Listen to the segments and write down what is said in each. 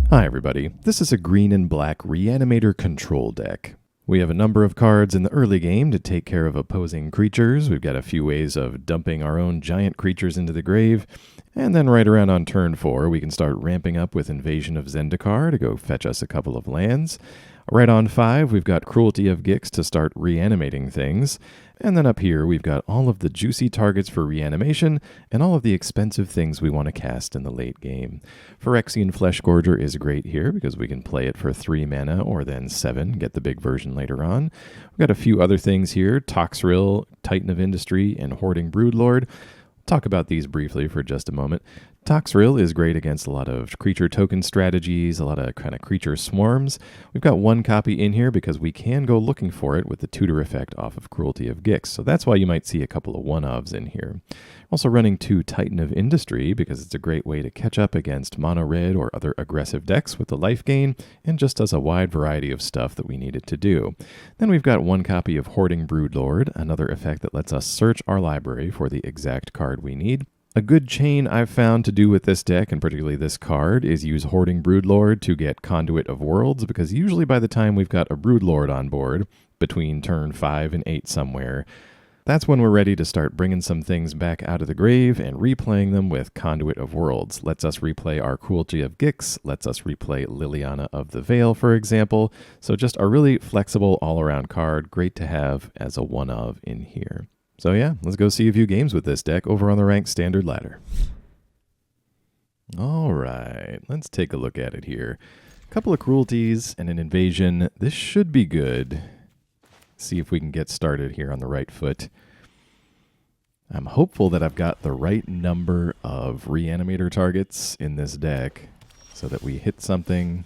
Hi everybody, this is a green and black Reanimator control deck. We have a number of cards in the early game to take care of opposing creatures. We've got a few ways of dumping our own giant creatures into the grave, and then right around on turn 4 we can start ramping up with Invasion of Zendikar to go fetch us a couple of lands. Right on 5 we've got Cruelty of Gix to start reanimating things. And then up here, we've got all of the juicy targets for reanimation and all of the expensive things we want to cast in the late game. Phyrexian Fleshgorger is great here because we can play it for 3 mana or then 7, get the big version later on. We've got a few other things here, Toxrill, Titan of Industry, and Hoarding Broodlord. Talk about these briefly for just a moment. Toxrill is great against a lot of creature token strategies, a lot of kind of creature swarms. We've got one copy in here because we can go looking for it with the tutor effect off of Cruelty of Gix, so that's why you might see a couple of one-ofs in here. Also running 2 Titan of Industry because it's a great way to catch up against mono-red or other aggressive decks with the life gain, and just does a wide variety of stuff that we needed to do. Then we've got one copy of Hoarding Broodlord, another effect that lets us search our library for the exact card we need. A good chain I've found to do with this deck, and particularly this card, is use Hoarding Broodlord to get Conduit of Worlds, because usually by the time we've got a Broodlord on board, between turn 5 and 8 somewhere, that's when we're ready to start bringing some things back out of the grave and replaying them with Conduit of Worlds. Lets us replay our Cruelty of Gix, lets us replay Liliana of the Veil, for example. So just a really flexible all-around card, great to have as a one-of in here. So yeah, let's go see a few games with this deck over on the ranked standard ladder. All right, let's take a look at it here. A couple of cruelties and an invasion. This should be good. See if we can get started here on the right foot. I'm hopeful that I've got the right number of Reanimator targets in this deck so that we hit something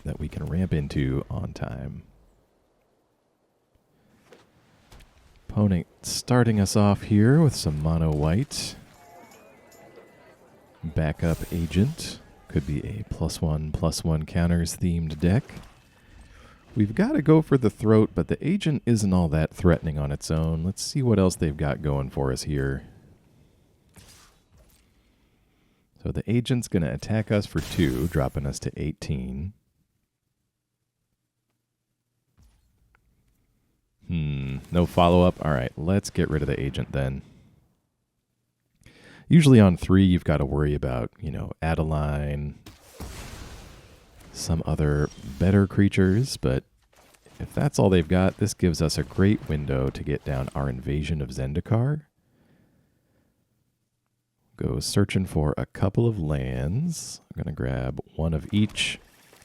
that we can ramp into on time. Opponent starting us off here with some mono white. Backup agent. Could be a +1/+1 counters themed deck. We've got to go for the throat, but the agent isn't all that threatening on its own. Let's see what else they've got going for us here. So the agent's going to attack us for 2, dropping us to 18. No follow-up. All right, let's get rid of the agent then. Usually on 3, you've got to worry about, Adeline, some other better creatures, but if that's all they've got, this gives us a great window to get down our Invasion of Zendikar. Go searching for a couple of lands. I'm going to grab one of each.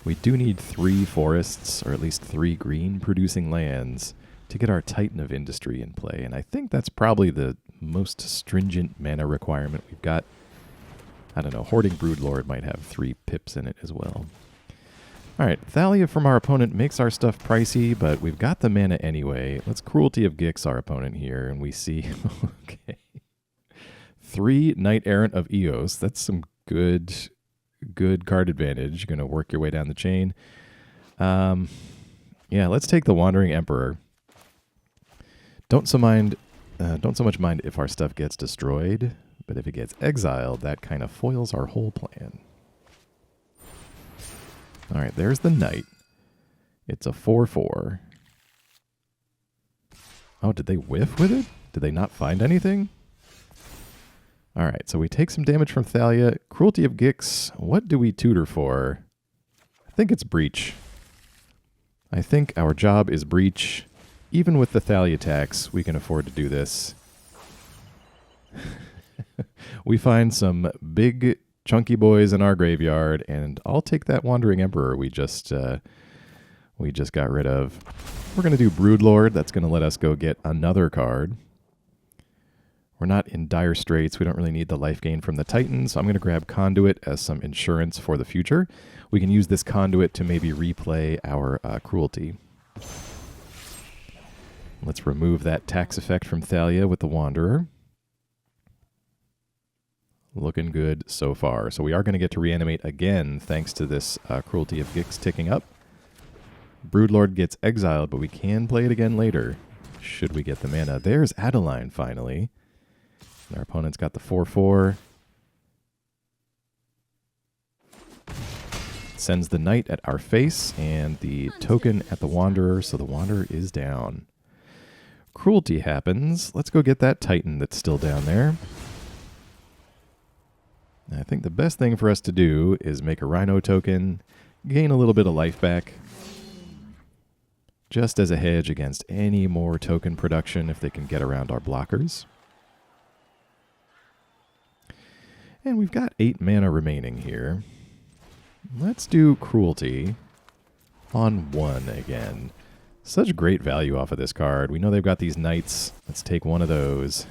We do need 3 forests, or at least 3 green-producing lands, to get our Titan of Industry in play, and I think that's probably the most stringent mana requirement we've got. I don't know, Hoarding Broodlord might have 3 pips in it as well. Alright, Thalia from our opponent makes our stuff pricey, but we've got the mana anyway. Let's Cruelty of Gix our opponent here, and we see, okay, 3 Knight Errant of Eos. That's some good card advantage. You're going to work your way down the chain. Yeah, let's take the Wandering Emperor. Don't so much mind if our stuff gets destroyed, but if it gets exiled, that kind of foils our whole plan. All right, there's the Knight. It's a 4/4. Oh, did they whiff with it? Did they not find anything? All right, so we take some damage from Thalia. Cruelty of Gix, what do we tutor for? I think it's Breach. I think our job is Breach. Even with the Thalia attacks, we can afford to do this. We find some big, chunky boys in our graveyard, and I'll take that Wandering Emperor we just got rid of. We're going to do Broodlord. That's going to let us go get another card. We're not in dire straits. We don't really need the life gain from the Titan, so I'm going to grab Conduit as some insurance for the future. We can use this Conduit to maybe replay our Cruelty. Let's remove that tax effect from Thalia with the Wanderer. Looking good so far. So we are going to get to reanimate again thanks to this Cruelty of Gix ticking up. Broodlord gets exiled, but we can play it again later, should we get the mana. There's Adeline, finally. And our opponent's got the 4/4. sends the Knight at our face and the token at the Wanderer, so the Wanderer is down. Cruelty happens. Let's go get that Titan that's still down there. I think the best thing for us to do is make a Rhino token, gain a little bit of life back, just as a hedge against any more token production if they can get around our blockers. And we've got 8 mana remaining here. Let's do Cruelty on 1 again. Such great value off of this card. We know they've got these Knights. Let's take one of those.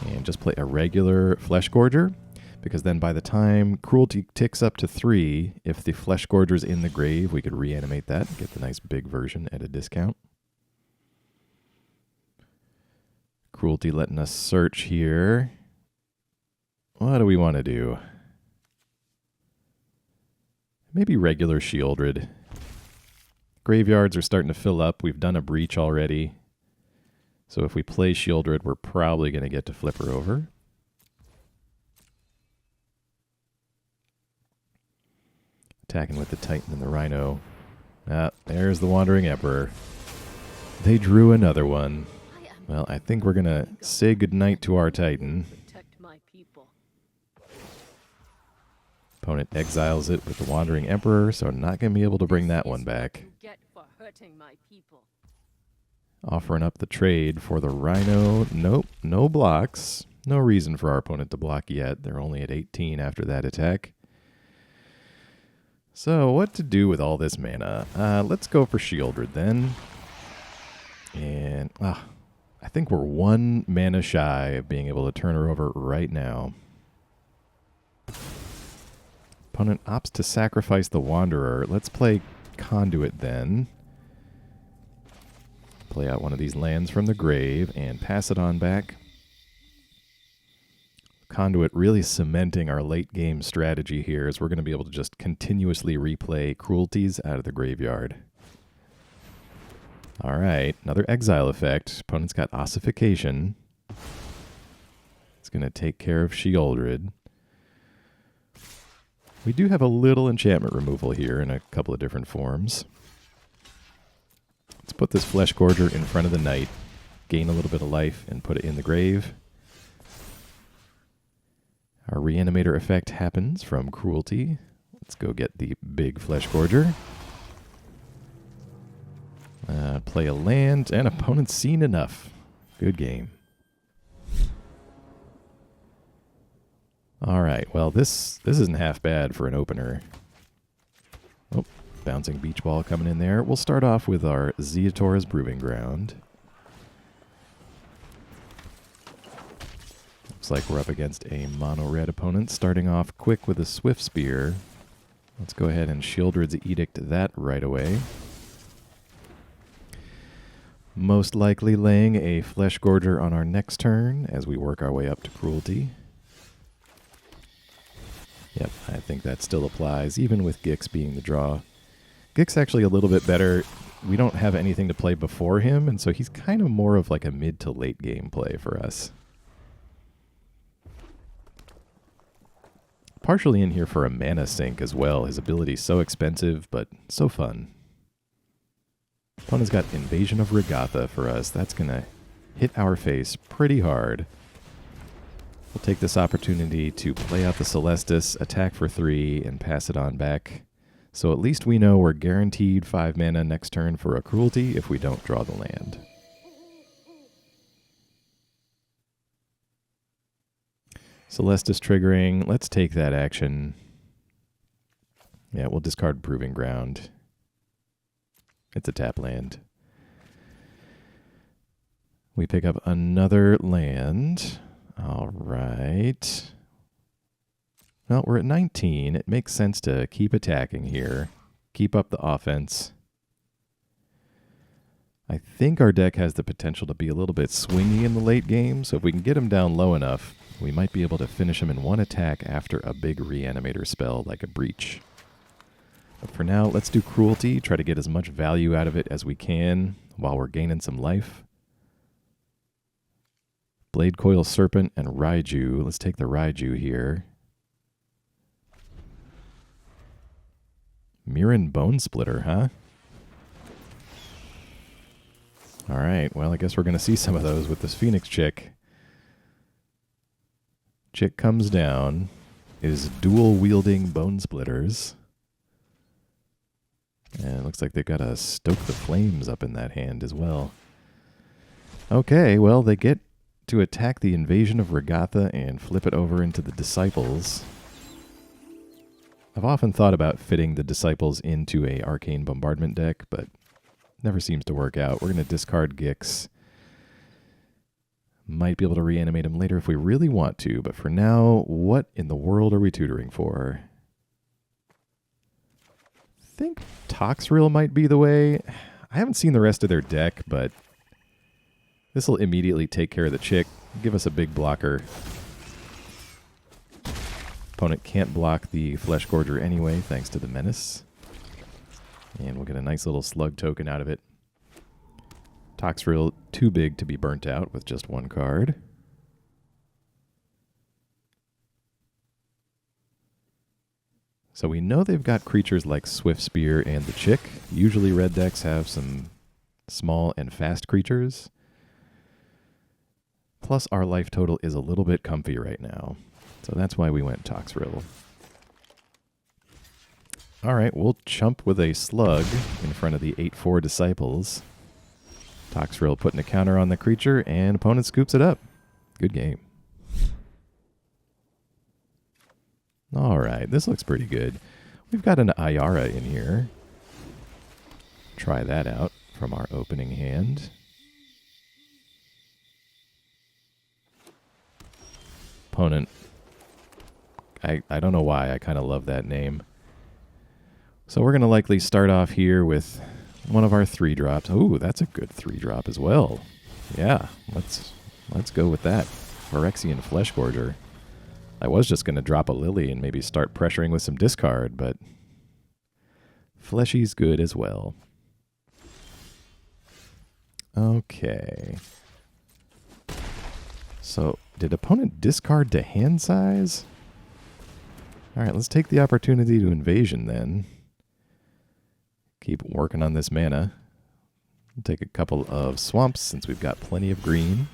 And just play a regular Fleshgorger, because then by the time Cruelty ticks up to 3, if the Fleshgorger's in the grave, we could reanimate that and get the nice big version at a discount. Cruelty letting us search here. What do we want to do? Maybe regular Sheoldred. Graveyards are starting to fill up. We've done a Breach already. So if we play Sheoldred, we're probably going to get to flip her over. Attacking with the Titan and the Rhino. Ah, there's the Wandering Emperor. They drew another one. Well, I think we're going to say goodnight to our Titan. Opponent exiles it with the Wandering Emperor, so not going to be able to bring that one back. Offering up the trade for the Rhino. Nope, no blocks. No reason for our opponent to block yet. They're only at 18 after that attack. So what to do with all this mana? Let's go for Sheoldred then. And I think we're 1 mana shy of being able to turn her over right now. Opponent opts to sacrifice the Wanderer. Let's play Conduit then. Play out one of these lands from the grave and pass it on back. Conduit really cementing our late game strategy here, as we're going to be able to just continuously replay Cruelties out of the graveyard. All right, another exile effect. Opponent's got Ossification. It's going to take care of Sheoldred. We do have a little enchantment removal here in a couple of different forms. Let's put this Fleshgorger in front of the Knight, gain a little bit of life, and put it in the grave. Our Reanimator effect happens from Cruelty. Let's go get the big Fleshgorger. Play a land, and opponent's seen enough. Good game. All right, well, this isn't half bad for an opener. Oh, bouncing beach ball coming in there. We'll start off with our Ziatora's Proving Ground. Looks like we're up against a mono-red opponent, starting off quick with a Swift Spear. Let's go ahead and Sheoldred's Edict that right away. Most likely laying a Fleshgorger on our next turn as we work our way up to Cruelty. Yep, I think that still applies, even with Gix being the draw. Gix actually a little bit better. We don't have anything to play before him, and so he's kind of more of like a mid to late game play for us. Partially in here for a mana sink as well. His ability's so expensive, but so fun. Opponent's got Invasion of Regatha for us. That's going to hit our face pretty hard. We'll take this opportunity to play out the Celestus, attack for 3, and pass it on back. So at least we know we're guaranteed 5 mana next turn for a Cruelty if we don't draw the land. Celestus triggering. Let's take that action. Yeah, we'll discard Proving Ground. It's a tap land. We pick up another land. All right. Well, we're at 19. It makes sense to keep attacking here. Keep up the offense. I think our deck has the potential to be a little bit swingy in the late game, so if we can get him down low enough, we might be able to finish him in one attack after a big Reanimator spell like a Breach. But for now, let's do Cruelty, try to get as much value out of it as we can while we're gaining some life. Blade Coil Serpent and Raiju. Let's take the Raiju here. Mire Bone Splitter, huh? Alright, well, I guess we're going to see some of those with this Phoenix chick. Chick comes down, is dual-wielding Bone Splitters. And it looks like they've got a Stoke the Flames up in that hand as well. Okay, well, they get to attack the Invasion of Regatha and flip it over into the Disciples. I've often thought about fitting the Disciples into a Arcane Bombardment deck, but never seems to work out. We're going to discard Gix. Might be able to reanimate him later if we really want to, but for now, what in the world are we tutoring for? I think Toxrill might be the way. I haven't seen the rest of their deck, but this will immediately take care of the chick. Give us a big blocker. Opponent can't block the Fleshgorger anyway, thanks to the Menace. And we'll get a nice little slug token out of it. Toxrill too big to be burnt out with just one card. So we know they've got creatures like Swift Spear and the Chick. Usually red decks have some small and fast creatures. Plus our life total is a little bit comfy right now. So that's why we went Toxrill. Alright, we'll chump with a Slug in front of the 8/4 Disciples. Toxrill putting a counter on the creature, and opponent scoops it up. Good game. Alright, this looks pretty good. We've got an Ayara in here. Try that out from our opening hand. Opponent. I don't know why, I kind of love that name. So we're going to likely start off here with one of our 3-drops. Ooh, that's a good 3-drop as well. Yeah, let's go with that. Phyrexian Fleshgorger. I was just going to drop a Lily and maybe start pressuring with some discard, but Fleshy's good as well. Okay. So, did opponent discard to hand size? Alright, let's take the opportunity to invasion then. Keep working on this mana. We'll take a couple of swamps since we've got plenty of green.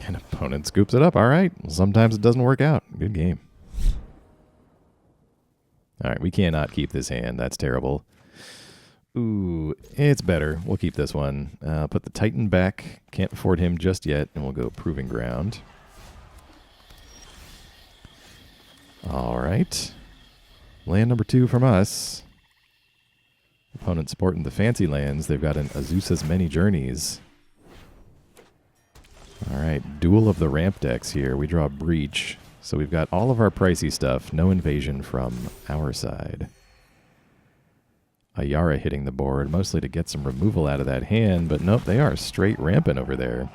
And opponent scoops it up. All right. Sometimes it doesn't work out. Good game. All right. We cannot keep this hand. That's terrible. Ooh, it's better. We'll keep this one. Put the Titan back. Can't afford him just yet. And we'll go Proving Ground. All right. Land number 2 from us. Opponent sporting the fancy lands. They've got an Azusa's Many Journeys. All right, duel of the ramp decks here. We draw Breach. So we've got all of our pricey stuff. No invasion from our side. Ayara hitting the board, mostly to get some removal out of that hand. But nope, they are straight ramping over there.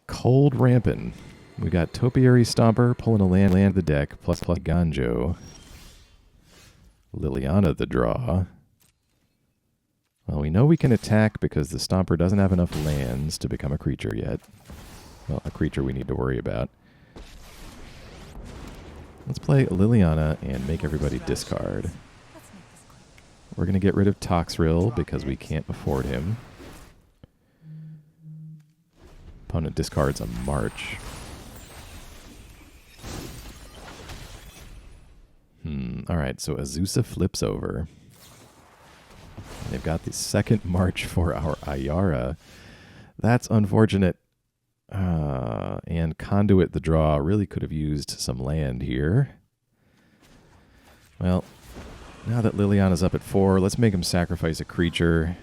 Cold ramping. We got Topiary Stomper pulling a land the deck, plus Ganjo. Liliana the draw. Well, we know we can attack because the Stomper doesn't have enough lands to become a creature yet. Well, a creature we need to worry about. Let's play Liliana and make everybody discard. We're going to get rid of Toxrill because we can't afford him. Opponent discards a March. Alright, so Azusa flips over. And they've got the second March for our Ayara. That's unfortunate. And Conduit the draw really could have used some land here. Well, now that Liliana's up at 4, let's make him sacrifice a creature.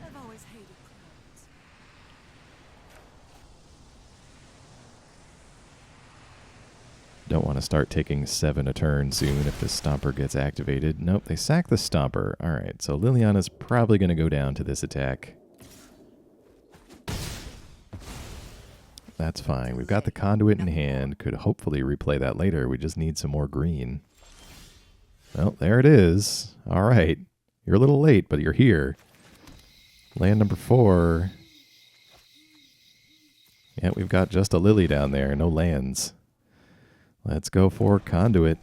Don't want to start taking 7 a turn soon if the Stomper gets activated. Nope, they sack the Stomper. Alright, so Liliana's probably going to go down to this attack. That's fine. We've got the Conduit in hand. Could hopefully replay that later. We just need some more green. Well, there it is. Alright. You're a little late, but you're here. Land number 4. Yeah, we've got just a Lily down there. No lands. Let's go for Conduit.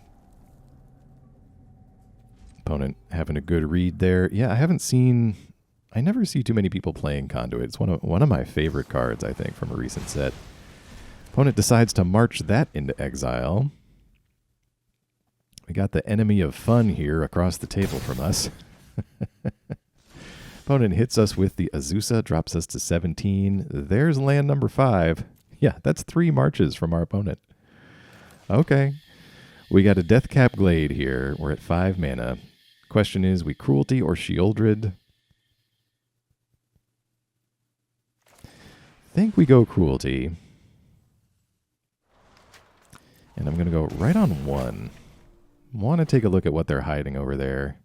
Opponent having a good read there. Yeah, I never see too many people playing Conduit. It's one of my favorite cards, I think, from a recent set. Opponent decides to march that into exile. We got the enemy of fun here across the table from us. Opponent hits us with the Azusa, drops us to 17. There's land number 5. Yeah, that's 3 marches from our opponent. Okay. We got a Deathcap Glade here. We're at 5 mana. Question is, we Cruelty or Sheoldred? Think we go Cruelty. And I'm going to go right on 1. Want to take a look at what they're hiding over there.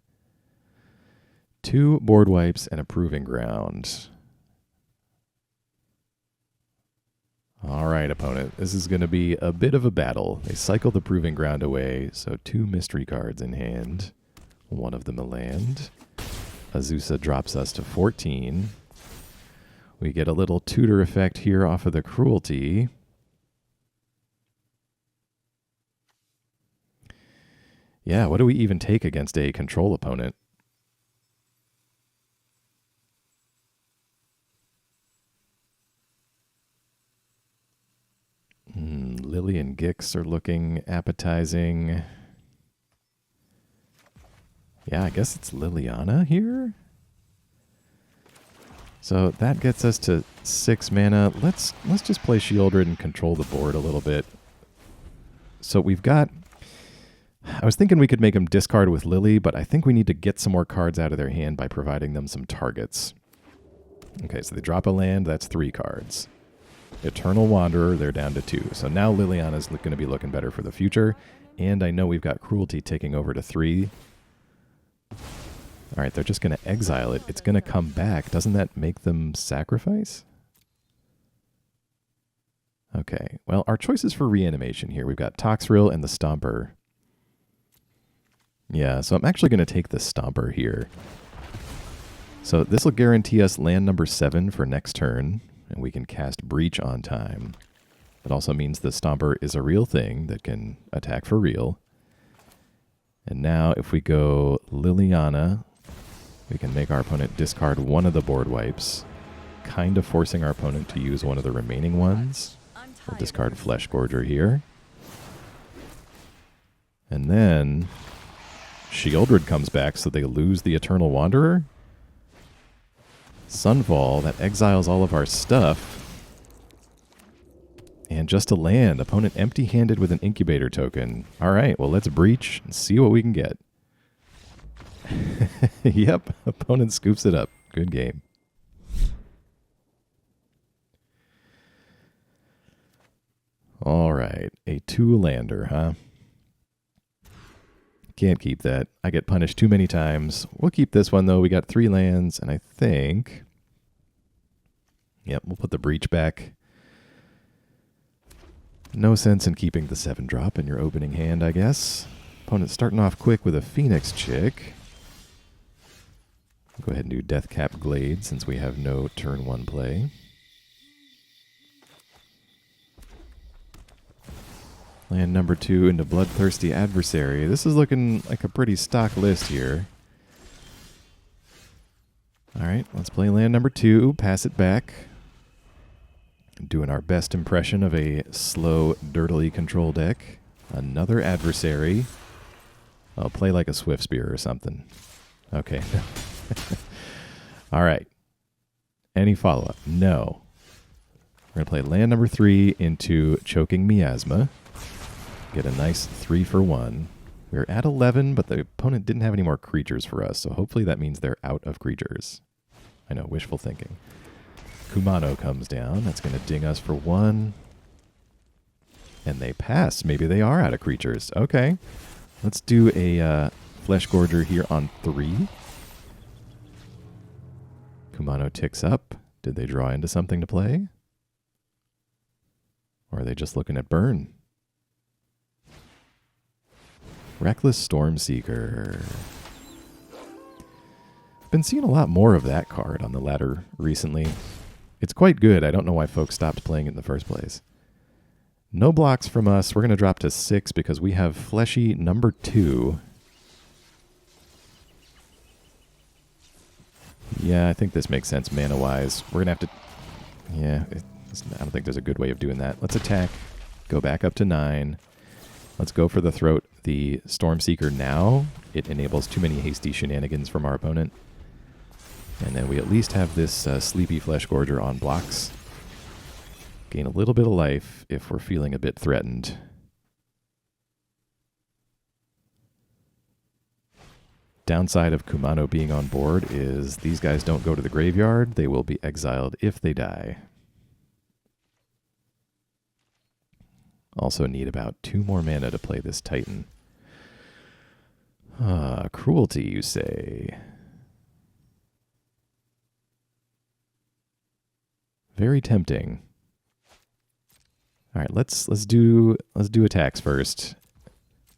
2 board wipes and a Proving Ground. All right, opponent. This is going to be a bit of a battle. They cycle the Proving Ground away, so 2 mystery cards in hand. One of them a land. Azusa drops us to 14. We get a little tutor effect here off of the Cruelty. Yeah, what do we even take against a control opponent? Lily and Gix are looking appetizing. Yeah, I guess it's Liliana here. So that gets us to 6 mana. Let's just play Sheoldred and control the board a little bit. So we've got... I was thinking we could make them discard with Lily, but I think we need to get some more cards out of their hand by providing them some targets. Okay, so they drop a land, that's 3 cards. Eternal Wanderer, they're down to 2. So now Liliana's going to be looking better for the future. And I know we've got Cruelty taking over to 3. All right, they're just going to exile it. It's going to come back. Doesn't that make them sacrifice? Okay, well, our choices for reanimation here. We've got Toxrill and the Stomper. Yeah, so I'm actually going to take the Stomper here. So this will guarantee us land number 7 for next turn, and we can cast Breach on time. It also means the Stomper is a real thing that can attack for real. And now if we go Liliana, we can make our opponent discard one of the board wipes, kind of forcing our opponent to use one of the remaining ones. We'll discard Fleshgorger here. And then Sheoldred comes back, so they lose the Eternal Wanderer. Sunfall, that exiles all of our stuff. And just a land. Opponent empty-handed with an Incubator token. All right, well, let's Breach and see what we can get. Yep, opponent scoops it up. Good game. All right, a 2-lander, huh? Can't keep that. I get punished too many times. We'll keep this one, though. We got 3 lands, and I think... Yep, we'll put the Breach back. No sense in keeping the 7-drop in your opening hand, I guess. Opponent starting off quick with a Phoenix Chick. Go ahead and do Deathcap Glade since we have no turn 1 play. Land number 2 into Bloodthirsty Adversary. This is looking like a pretty stock list here. Alright, let's play land number 2, pass it back. Doing our best impression of a slow, dirtily control deck. Another Adversary. I'll play like a Swift Spear or something. Okay. Alright. Any follow-up? No. We're going to play land number 3 into Choking Miasma. Get a nice 3-for-1. We're at 11, but the opponent didn't have any more creatures for us, so hopefully that means they're out of creatures. I know, wishful thinking. Kumano comes down. That's going to ding us for 1. And they pass. Maybe they are out of creatures. Okay. Let's do a Fleshgorger here on 3. Kumano ticks up. Did they draw into something to play? Or are they just looking at burn? Reckless Stormseeker. Been seeing a lot more of that card on the ladder recently. It's quite good. I don't know why folks stopped playing it in the first place. No blocks from us. We're going to drop to 6 because we have Fleshy number 2. Yeah, I think this makes sense mana-wise. We're going to have to... Yeah, I don't think there's a good way of doing that. Let's attack. Go back up to 9. Let's go for the throat. The Stormseeker now. It enables too many hasty shenanigans from our opponent. And then we at least have this Sleepy Fleshgorger on blocks. Gain a little bit of life if we're feeling a bit threatened. Downside of Kumano being on board is these guys don't go to the graveyard. They will be exiled if they die. Also need about 2 more mana to play this Titan. Cruelty, you say? Very tempting. All right, let's do attacks first,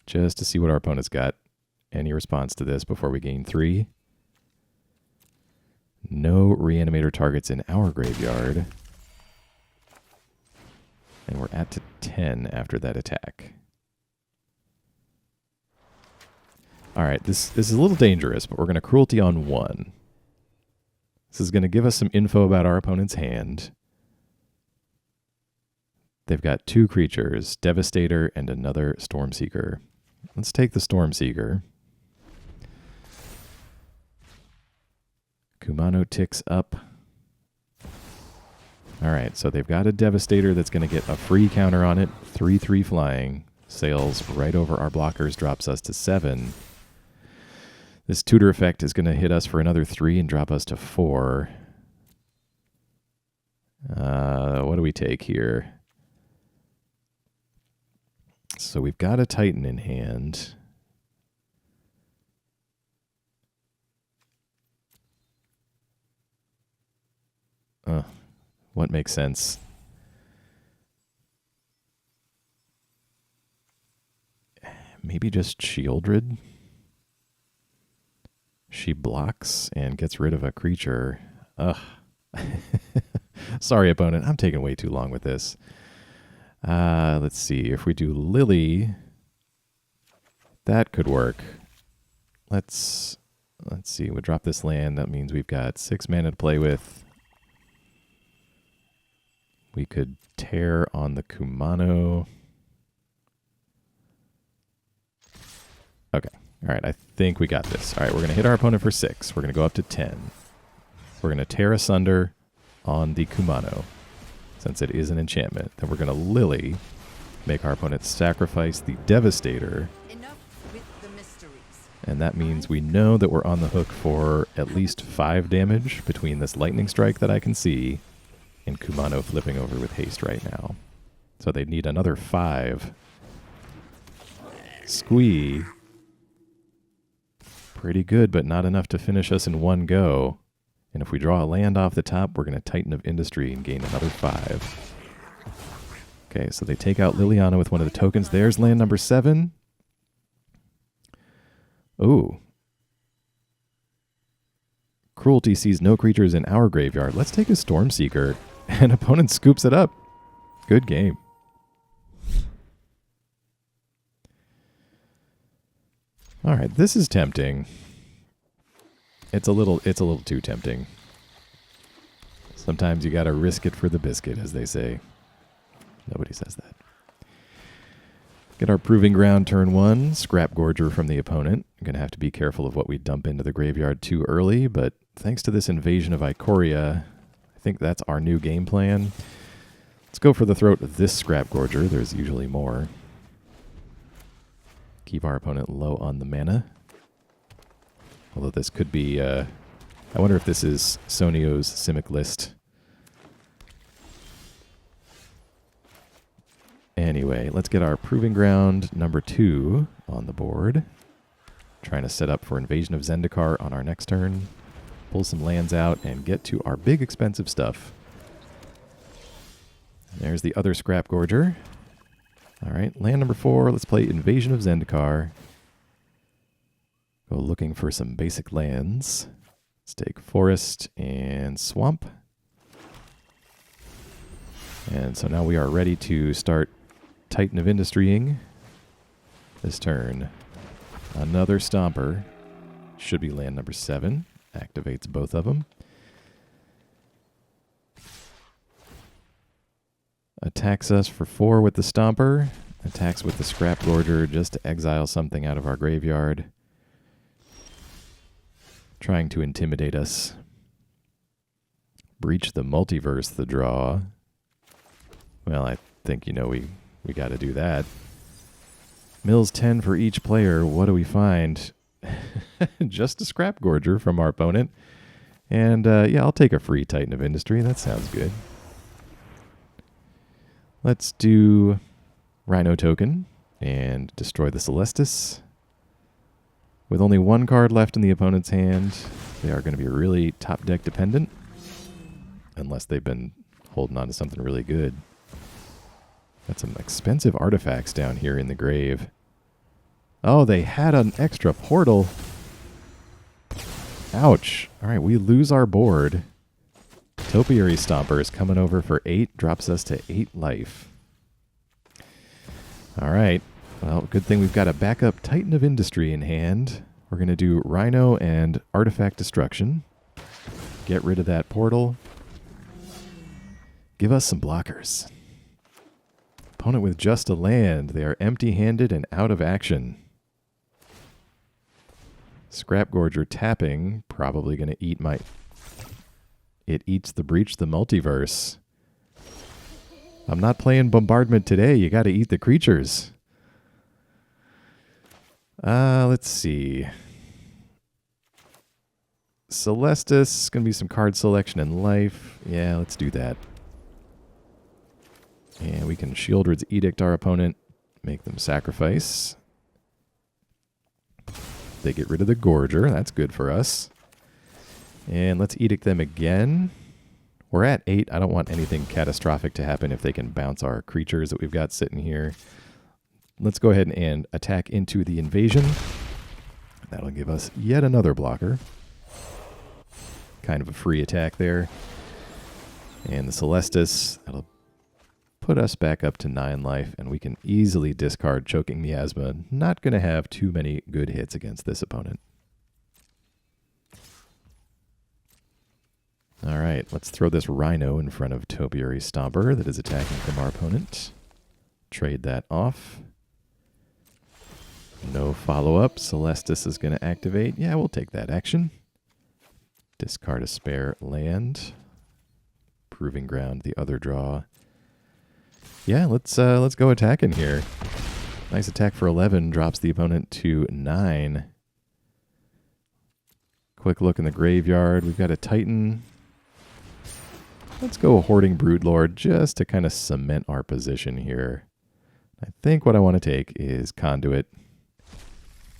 just to see what our opponent's got. Any response to this before we gain 3? No Reanimator targets in our graveyard. And we're at to 10 after that attack. All right, this is a little dangerous, but we're going to Cruelty on 1. This is going to give us some info about our opponent's hand. They've got 2 creatures, Devastator and another Stormseeker. Let's take the Stormseeker. Kumano ticks up. All right, so they've got a Devastator that's going to get a free counter on it. 3/3 flying. Sails right over our blockers, drops us to 7. This tutor effect is going to hit us for another 3 and drop us to 4. What do we take here? So we've got a Titan in hand. What makes sense? Maybe just Sheoldred? She blocks and gets rid of a creature. Ugh. Sorry, opponent. I'm taking way too long with this. Let's see. If we do Lily, that could work. Let's see. We'll drop this land. That means we've got 6 mana to play with. We could tear on the Kumano. Okay. All right. I think we got this. All right. We're going to hit our opponent for 6. We're going to go up to 10. We're going to Tear Asunder on the Kumano, since it is an enchantment. Then we're going to Lily, make our opponent sacrifice the Devastator. Enough with the mysteries. And that means we know that we're on the hook for at least 5 damage between this Lightning Strike that I can see and Kumano flipping over with haste right now. So they need another 5. Squee. Pretty good, but not enough to finish us in one go. And if we draw a land off the top, we're going to Titan of Industry and gain another 5. Okay, so they take out Liliana with one of the tokens. There's land number 7. Ooh. Cruelty sees no creatures in our graveyard. Let's take a Stormseeker. And opponent scoops it up. Good game. All right, this is tempting. It's a little too tempting. Sometimes you got to risk it for the biscuit, as they say. Nobody says that. Get our Proving Ground turn 1. Scrap Gorger from the opponent. I'm going to have to be careful of what we dump into the graveyard too early, but thanks to this Invasion of Ikoria, I think that's our new game plan. Let's go for the throat of this Scrap Gorger. There's usually more. Keep our opponent low on the mana. Although this could be... I wonder if this is Sonio's Simic list. Anyway, let's get our Proving Ground number 2 on the board. Trying to set up for Invasion of Zendikar on our next turn. Pull some lands out and get to our big expensive stuff. There's the other Scrap Gorger. All right, land number 4. Let's play Invasion of Zendikar. Go looking for some basic lands. Let's take Forest and Swamp. And so now we are ready to start Titan of Industrying this turn. Another Stomper. Should be land number 7. Activates both of them. Attacks us for 4 with the Stomper. Attacks with the Scrapgorger just to exile something out of our graveyard. Trying to intimidate us. Breach the Multiverse, the draw. Well, I think, you know, we got to do that. Mills 10 for each player. What do we find? Just a Scrapgorger from our opponent. And, yeah, I'll take a free Titan of Industry. That sounds good. Let's do Rhino Token and destroy the Celestus. With only 1 card left in the opponent's hand, they are going to be really top deck dependent. Unless they've been holding on to something really good. Got some expensive artifacts down here in the grave. Oh, they had an extra portal. Ouch. All right, we lose our board. Topiary Stomper is coming over for 8, drops us to 8 life. All right. Well, good thing we've got a backup Titan of Industry in hand. We're going to do Rhino and Artifact Destruction. Get rid of that portal. Give us some blockers. Opponent with just a land. They are empty-handed and out of action. Scrapgorger tapping. Probably going to eat my... It eats the Breach the Multiverse. I'm not playing Bombardment today. You got to eat the creatures. Let's see. Celestus. Going to be some card selection and life. Yeah, let's do that. And we can Sheoldred's Edict our opponent. Make them sacrifice. They get rid of the Gorger. That's good for us. And let's Edict them again. We're at 8. I don't want anything catastrophic to happen if they can bounce our creatures that we've got sitting here. Let's go ahead and attack into the Invasion. That'll give us yet another blocker. Kind of a free attack there. And the Celestus, that'll put us back up to 9 life, and we can easily discard Choking Miasma. Not going to have too many good hits against this opponent. All right, let's throw this Rhino in front of Topiary Stomper that is attacking from our opponent. Trade that off. No follow-up. Celestus is going to activate. Yeah, we'll take that action. Discard a spare land. Proving Ground, the other draw. Yeah, let's go attacking here. Nice attack for 11. Drops the opponent to 9. Quick look in the graveyard. We've got a Titan. Let's go Hoarding Broodlord just to kind of cement our position here. I think what I want to take is Conduit.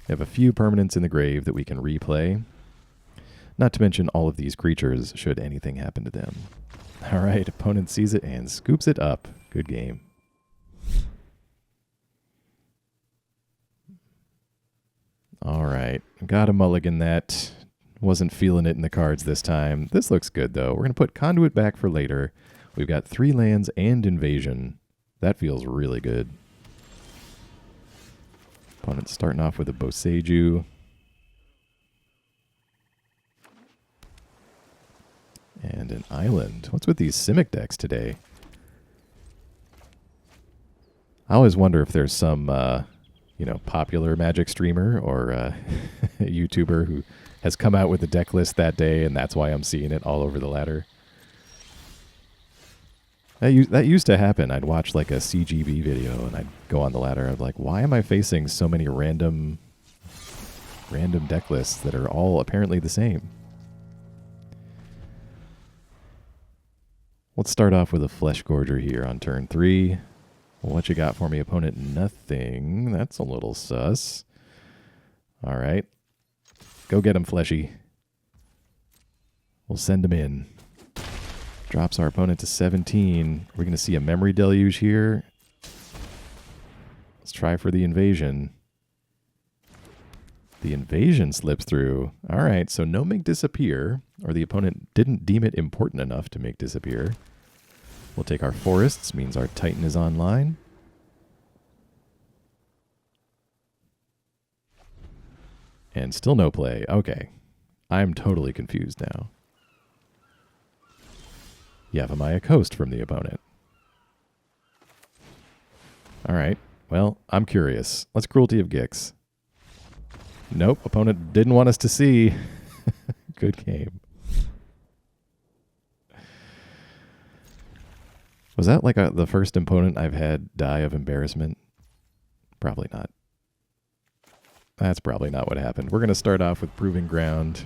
We have a few permanents in the grave that we can replay. Not to mention all of these creatures should anything happen to them. All right, opponent sees it and scoops it up. Good game. All right, got a mulligan that. Wasn't feeling it in the cards this time. This looks good, though. We're going to put Conduit back for later. We've got 3 lands and Invasion. That feels really good. Opponent's starting off with a Boseiju. And an island. What's with these Simic decks today? I always wonder if there's some, popular Magic streamer or YouTuber who has come out with a deck list that day, and that's why I'm seeing it all over the ladder. That used to happen. I'd watch like a CGB video, and I'd go on the ladder. I'd be like, why am I facing so many random deck lists that are all apparently the same? Let's start off with a Fleshgorger here on turn 3. What you got for me, opponent? Nothing. That's a little sus. All right. Go get him, Fleshy. We'll send him in. Drops our opponent to 17. We're going to see a Memory Deluge here. Let's try for the Invasion. The Invasion slips through. All right, so no make disappear, or the opponent didn't deem it important enough to make disappear. We'll take our Forests, means our Titan is online. And still no play. Okay. I'm totally confused now. Yavimaya Coast from the opponent. All right. Well, I'm curious. Let's Cruelty of Gix. Nope. Opponent didn't want us to see. Good game. Was that like the first opponent I've had die of embarrassment? Probably not. That's probably not what happened. We're going to start off with Proving Ground.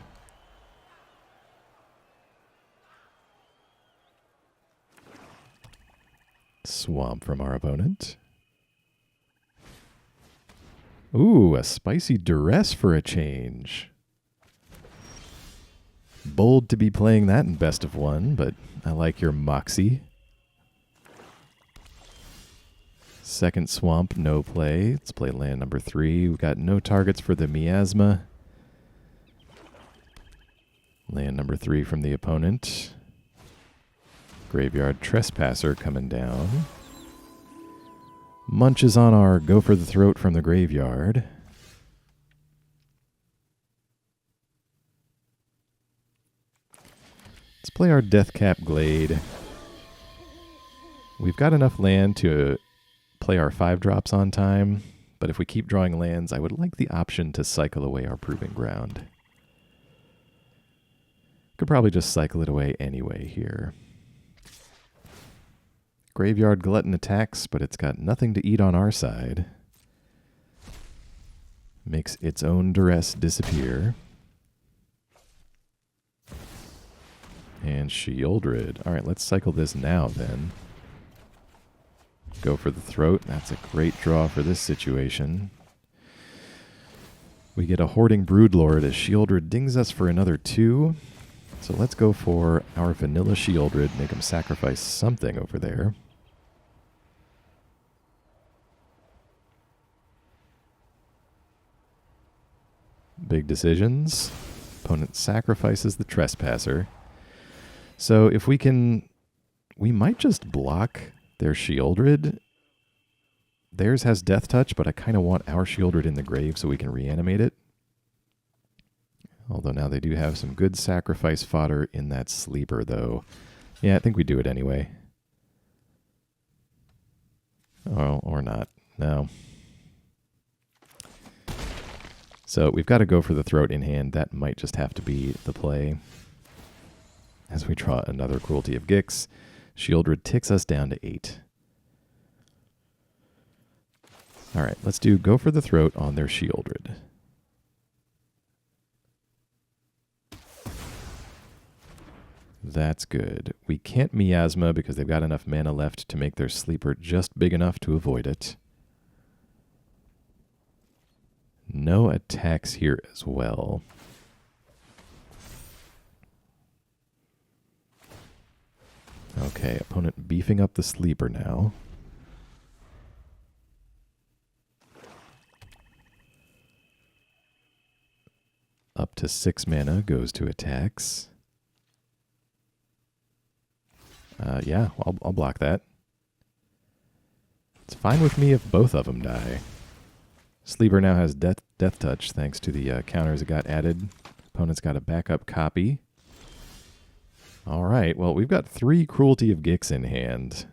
Swamp from our opponent. Ooh, a spicy duress for a change. Bold to be playing that in best of one, but I like your moxie. Second swamp, no play. Let's play land number 3. We've got no targets for the Miasma. Land number 3 from the opponent. Graveyard Trespasser coming down. Munches on our Go for the Throat from the graveyard. Let's play our Deathcap Glade. We've got enough land to play our 5-drops on time, but if we keep drawing lands, I would like the option to cycle away our Proving Ground. Could probably just cycle it away anyway here. Graveyard Glutton attacks, but it's got nothing to eat on our side. Makes its own duress disappear. And Sheoldred. All right, let's cycle this now then. Go for the Throat. That's a great draw for this situation. We get a Hoarding Broodlord as Sheoldred dings us for another 2. So let's go for our vanilla Sheoldred. Make him sacrifice something over there. Big decisions. Opponent sacrifices the Trespasser. So if we can... We might just block their Sheoldred. Theirs has Death Touch, but I kind of want our Sheoldred in the grave so we can reanimate it. Although now they do have some good sacrifice fodder in that sleeper, though. Yeah, I think we do it anyway. Oh, or not. No. So we've got to go for the Throat in hand. That might just have to be the play. As we draw another Cruelty of Gix, Sheoldred ticks us down to 8. All right, let's do Go for the Throat on their Sheoldred. That's good. We can't Miasma because they've got enough mana left to make their sleeper just big enough to avoid it. No attacks here as well. Okay, opponent beefing up the sleeper now. Up to 6 mana goes to attacks. Yeah, I'll block that. It's fine with me if both of them die. Sleeper now has Death Touch thanks to the counters that got added. Opponent's got a backup copy. All right, well, we've got 3 Cruelty of Gix in hand.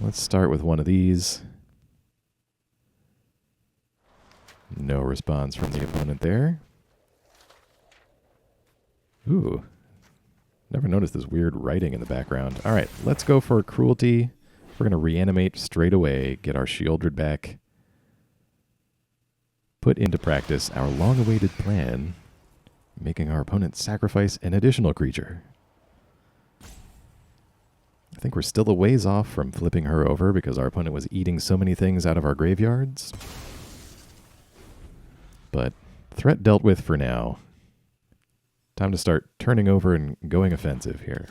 Let's start with one of these. No response from the opponent there. Ooh. Never noticed this weird writing in the background. All right, let's go for Cruelty. We're going to reanimate straight away, get our Sheoldred back. Put into practice our long-awaited plan, making our opponent sacrifice an additional creature. I think we're still a ways off from flipping her over because our opponent was eating so many things out of our graveyards. But threat dealt with for now. Time to start turning over and going offensive here.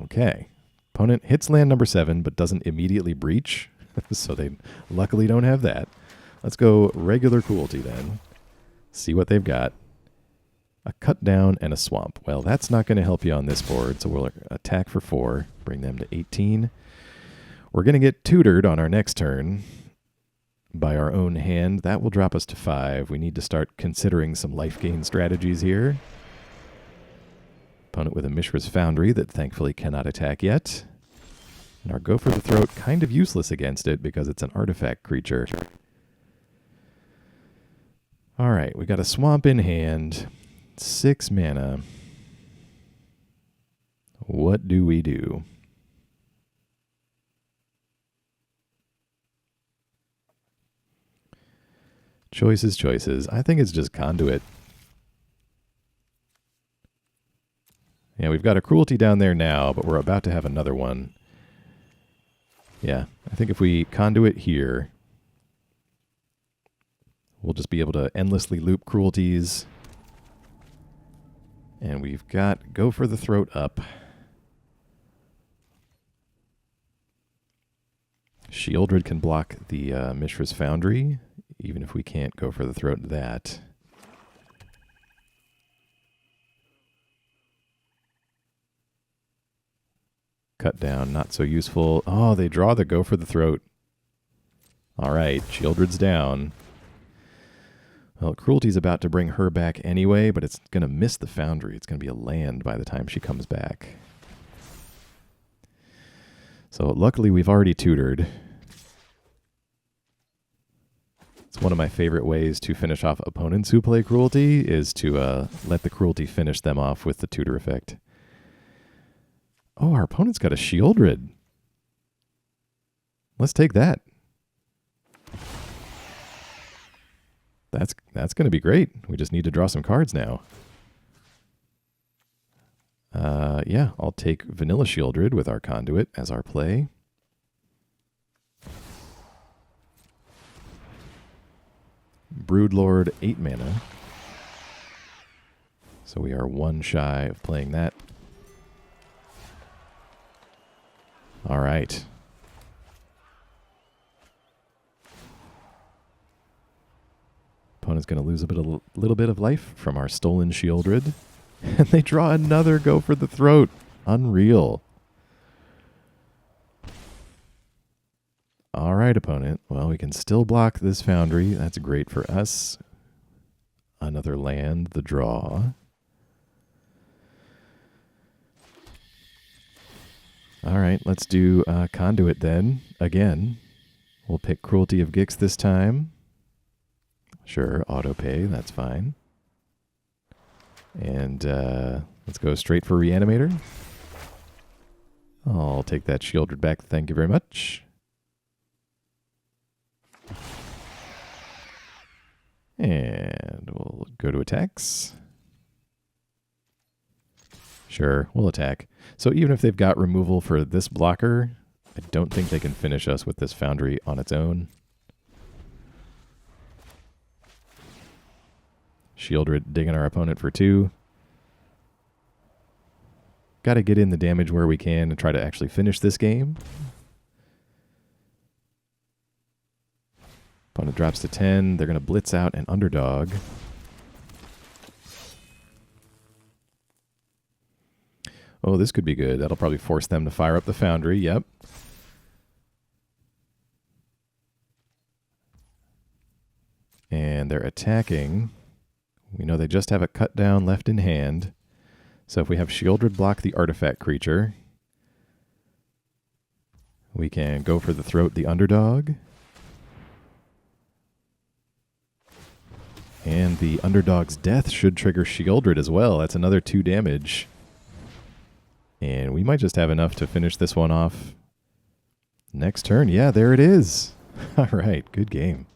Okay. Opponent hits land number 7, but doesn't immediately breach. So they luckily don't have that. Let's go regular Cruelty then. See what they've got. A cut down and a swamp. Well, that's not going to help you on this board, so we'll attack for 4. Bring them to 18. We're going to get tutored on our next turn. by our own hand. That will drop us to 5. We need to start considering some life gain strategies here. Opponent with a Mishra's Foundry that thankfully cannot attack yet. And our Go for the Throat kind of useless against it because it's an artifact creature. Alright, we got a Swamp in hand. 6 mana. What do we do? Choices, choices. I think it's just Conduit. Yeah, we've got a Cruelty down there now, but we're about to have another one. Yeah, I think if we Conduit here, we'll just be able to endlessly loop Cruelties. And we've got Go for the Throat up. Sheoldred can block the Mishra's Foundry, even if we can't Go for the Throat that. Cut down, not so useful. Oh, they draw the Go for the Throat. All right, Sheoldred's down. Well, Cruelty's about to bring her back anyway, but it's going to miss the Foundry. It's going to be a land by the time she comes back. So luckily we've already tutored. It's one of my favorite ways to finish off opponents who play Cruelty is to let the Cruelty finish them off with the tutor effect. Oh, our opponent's got a Sheoldred. Let's take that. That's going to be great. We just need to draw some cards now. Yeah, I'll take Vanilla Sheoldred with our Conduit as our play. Broodlord, 8 mana. So we are 1 shy of playing that. All right. Opponent's going to lose a little bit of life from our stolen Sheoldred. And they draw another Go for the Throat. Unreal. All right, opponent. Well, we can still block this Foundry. That's great for us. Another land, the draw. All right, let's do Conduit then. Again, we'll pick Cruelty of Gix this time. Sure, auto pay, that's fine. And let's go straight for Reanimator. I'll take that Sheoldred back, thank you very much. And we'll go to attacks. Sure, we'll attack. So even if they've got removal for this blocker, I don't think they can finish us with this Foundry on its own. Sheoldred digging our opponent for 2. Got to get in the damage where we can and try to actually finish this game. Opponent drops to 10. They're going to blitz out an Underdog. Oh, this could be good. That'll probably force them to fire up the Foundry. Yep. And they're attacking. We know they just have a cut down left in hand. So if we have Sheoldred block the artifact creature, we can Go for the Throat the Underdog. And the Underdog's death should trigger Sheoldred as well. That's another 2 damage. And we might just have enough to finish this one off next turn. Yeah, there it is. All right, good game.